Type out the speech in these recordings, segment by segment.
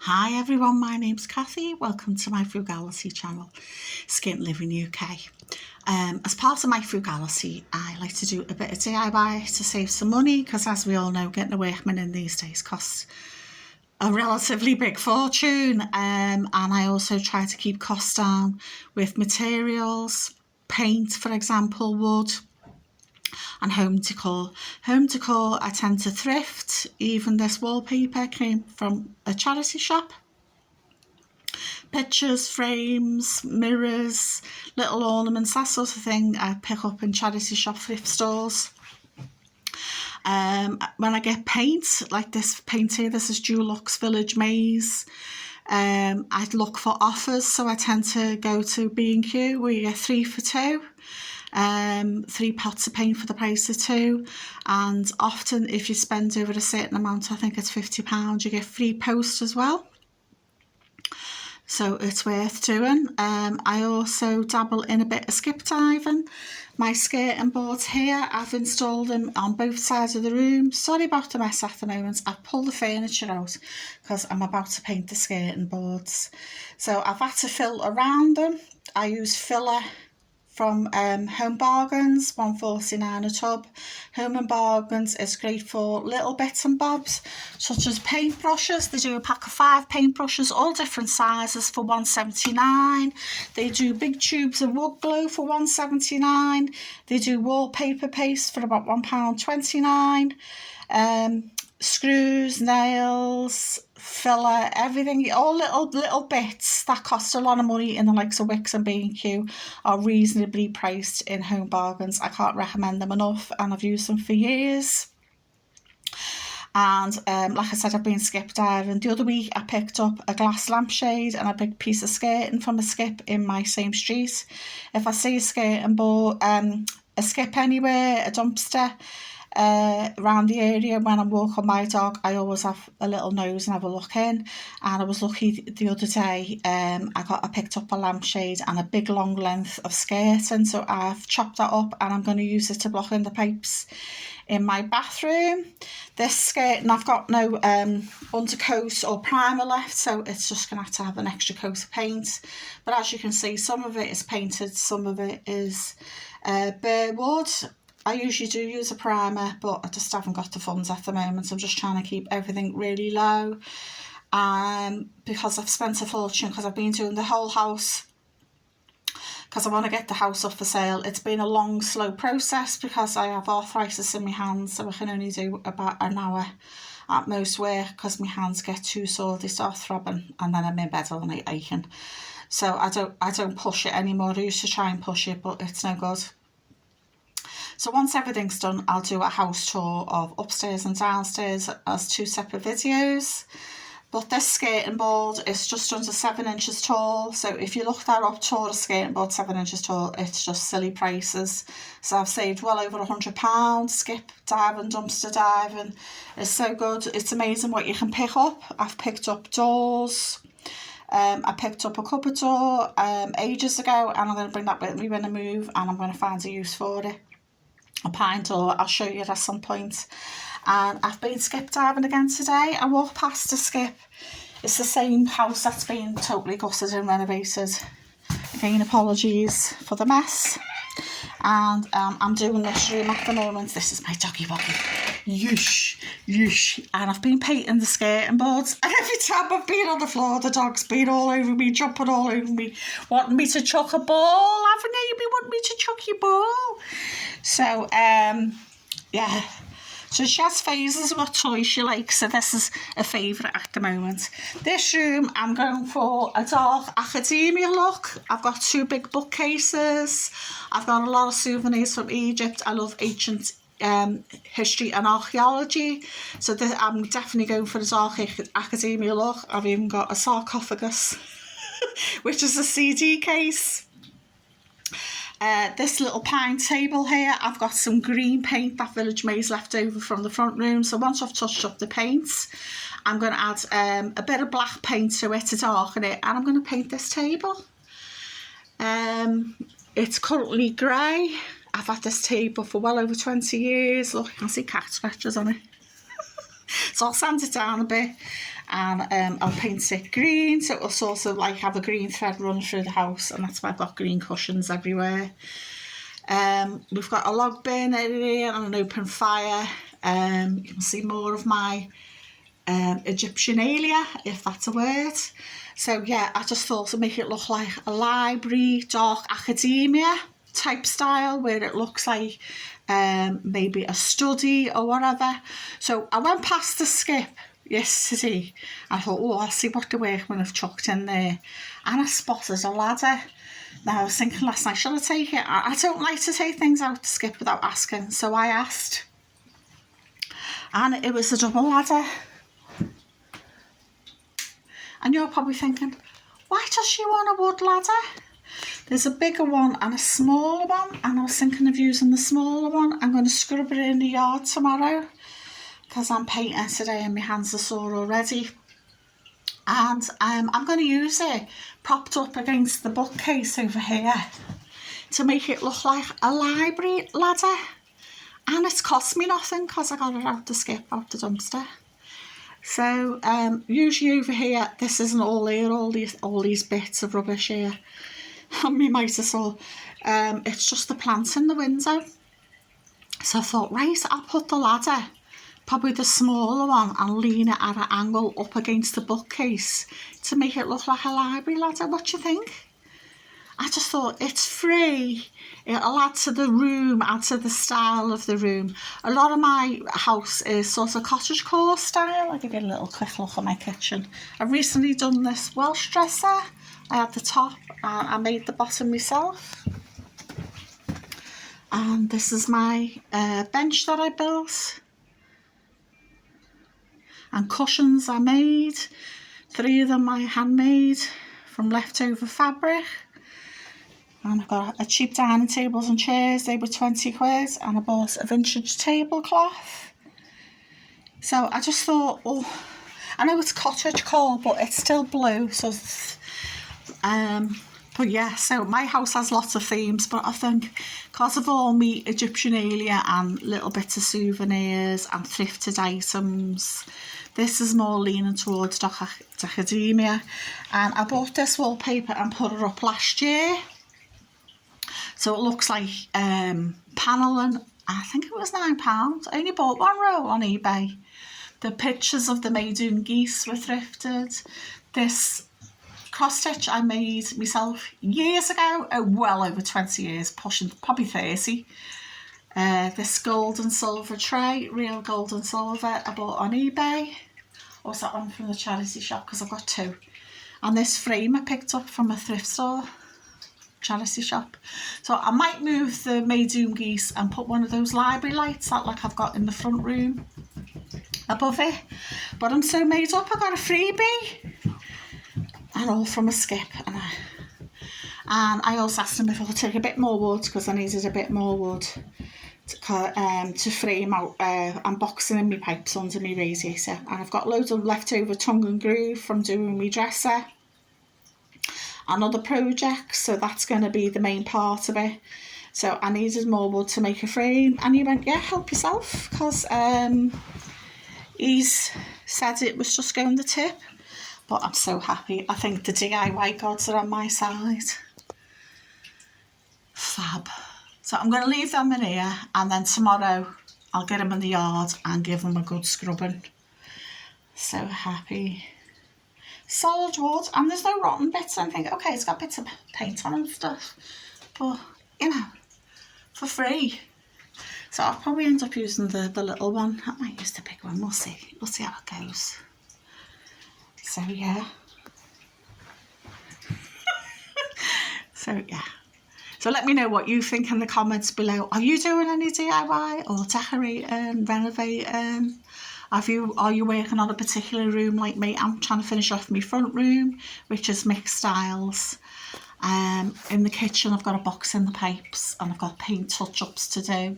Hi everyone, my name's Kathy. Welcome to my frugality channel, Skint Living UK. As part of my frugality, I like to do a bit of DIY to save some money because, as we all know, getting a workman in these days costs a relatively big fortune. And I also try to keep costs down with materials, paint, for example, wood, and home decor. Home decor, I tend to thrift. Even this wallpaper came from a charity shop. Pictures, frames, mirrors, little ornaments, that sort of thing I pick up in charity shop thrift stores. When I get paint, like this paint here, this is Dulux Village Maze. I'd look for offers, so I tend to go to B&Q where you get 3 for 2. 3 pots of paint for the price of 2, and often if you spend over a certain amount, I think it's £50, you get free post as well, so it's worth doing. I also dabble in a bit of skip diving. My skirting boards here, I've installed them on both sides of the room. Sorry about the mess at the moment. I've pulled the furniture out because I'm about to paint the skirting boards, so I've had to fill around them. I use filler from Home Bargains, £1.49 a tub. Home Bargains is great for little bits and bobs, such as paintbrushes. They do a pack of 5 paintbrushes, all different sizes, for £1.79. They do big tubes of wood glue for £1.79. They do wallpaper paste for about £1.29. Screws, nails, filler, everything, all little bits that cost a lot of money in the likes of Wicks and B&Q are reasonably priced in Home Bargains. I can't recommend them enough, and I've used them for years. And like I said, I've been skip diving. The other week I picked up a glass lampshade and a big piece of skirting from a skip in my same street. If I see a skirting board, a skip anywhere, a dumpster around the area when I'm walking my dog, I always have a little nose and have a look in. And I was lucky the other day, I picked up a lampshade and a big long length of skirting, so I've chopped that up and I'm going to use it to block in the pipes in my bathroom. This skirt, and I've got no undercoat or primer left, so it's just going to have an extra coat of paint. But as you can see, some of it is painted, some of it is bare wood. I usually do use a primer, but I just haven't got the funds at the moment. I'm just trying to keep everything really low, because I've spent a fortune, because I've been doing the whole house because I want to get the house up for sale. It's been a long, slow process because I have arthritis in my hands, so I can only do about an hour at most work because my hands get too sore, they start throbbing, and then I'm in bed all night aching. So I don't push it anymore. I used to try and push it, but it's no good. So once everything's done, I'll do a house tour of upstairs and downstairs as 2 separate videos. But this skirting board is just under 7 inches tall. So if you look that up, Taurus skirting board 7 inches tall, it's just silly prices. So I've saved well over £100. Skip diving, dumpster diving is so good. It's amazing what you can pick up. I've picked up doors. I picked up a cupboard door ages ago, and I'm going to bring that with me when I move, and I'm going to find a use for it. A pine door, I'll show you at some point. And I've been skip diving again today. I walked past a skip. It's the same house that's been totally gutted and renovated. Again, apologies for the mess. And I'm doing this room at the moment. This is my doggy woggy. Yush, yush. And I've been painting the skirting boards. And every time I've been on the floor, the dog's been all over me, jumping all over me, wanting me to chuck a ball. Haven't you been wanting me to chuck your ball? So, yeah. So she has phases of what toy she likes, so this is a favourite at the moment. This room, I'm going for a dark academia look. I've got 2 big bookcases. I've got a lot of souvenirs from Egypt. I love ancient history and archaeology, so I'm definitely going for the dark academia look. I've even got a sarcophagus, which is a CD case. This little pine table here, I've got some green paint that Village Maze left over from the front room. So once I've touched up the paints, I'm going to add a bit of black paint to it to darken it, and I'm going to paint this table. It's currently grey. I've had this table for well over 20 years. Look, you can see cat scratches on it. So I'll sand it down a bit. and I'll paint it green, so it'll sort of like have a green thread run through the house, and that's why I've got green cushions everywhere. We've got a log burner here and an open fire. You can see more of my Egyptialia, if that's a word. So yeah, I just thought to make it look like a library, dark academia type style, where it looks like maybe a study or whatever. So I went past the skip yesterday. I thought, oh, I'll see what the workmen have chucked in there, and I spotted a ladder. Now I was thinking last night, should I take it? I don't like to take things out the skip without asking, so I asked, and it was a double ladder. And you're probably thinking, why does she want a wood ladder? There's a bigger one and a smaller one, and I was thinking of using the smaller one. I'm going to scrub it in the yard tomorrow because I'm painting today and my hands are sore already. And I'm going to use it propped up against the bookcase over here to make it look like a library ladder. And it's cost me nothing because I got it out the skip, out the dumpster. So usually over here, this isn't all here, all these bits of rubbish here on my mitre. It's just the plants in the window. So I thought, right, I'll put the ladder, probably the smaller one, and lean it at an angle up against the bookcase to make it look like a library ladder. What do you think? I just thought, it's free. It'll add to the room, add to the style of the room. A lot of my house is sort of cottagecore style. I'll give you a little quick look at my kitchen. I've recently done this Welsh dresser. I had the top and I made the bottom myself. And this is my bench that I built. And cushions I made. 3 of them I handmade from leftover fabric. And I've got a cheap dining tables and chairs. They were 20 quid, and I bought a vintage tablecloth. So I just thought, oh, I know it's cottagecore, but it's still blue. So, but yeah, so my house has lots of themes, but I think because of all my Egyptialia and little bits of souvenirs and thrifted items, this is more leaning towards academia. And I bought this wallpaper and put it up last year. So it looks like panelling. I think it was £9. I only bought 1 row on eBay. The pictures of the Maydoon geese were thrifted. This cross stitch I made myself years ago, well over 20 years, pushing probably 30. This gold and silver tray, real gold and silver, I bought on eBay. Or was that one from the charity shop? Because I've got 2. And this frame I picked up from a thrift store. Charity shop. So I might move the Maydoon geese and put one of those library lights that like I've got in the front room above it. But I'm so made up, I got a freebie and all from a skip. And I also asked him if I could take a bit more wood because I needed a bit more wood to frame out. I'm boxing my pipes under my radiator, and I've got loads of leftover tongue and groove from doing my dresser and other projects, so that's going to be the main part of it. So I needed more wood to make a frame, and he went, yeah, help yourself, because he's said it was just going the tip. But I'm so happy. I think the DIY gods are on my side. Fab. So I'm going to leave them in here, and then tomorrow I'll get them in the yard and give them a good scrubbing. So happy. Solid wood, and there's no rotten bits. I think, okay, it's got bits of paint on and stuff, but you know, for free. So I'll probably end up using the little one. I might use the big one. We'll see how it goes. So yeah. So yeah. So let me know what you think in the comments below. Are you doing any DIY or decorating, renovating? Are you working on a particular room like me? I'm trying to finish off my front room, which is mixed styles. In the kitchen, I've got a box in the pipes, and I've got paint touch-ups to do.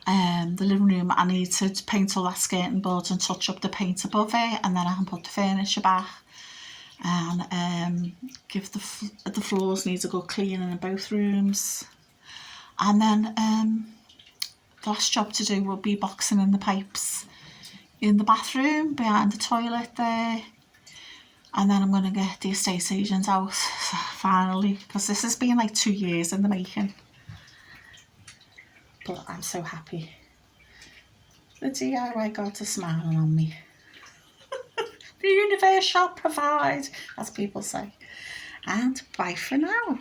The living room, I need to paint all that skirting board and touch up the paint above it, and then I can put the furniture back. And give the floors needs a good cleaning in both rooms. And then the last job to do will be boxing in the pipes in the bathroom behind the toilet there. And then I'm going to get the estate agent out finally, because this has been like 2 years in the making. But I'm so happy. The DIY gods are smiling on me. The universe shall provide, as people say. And bye for now.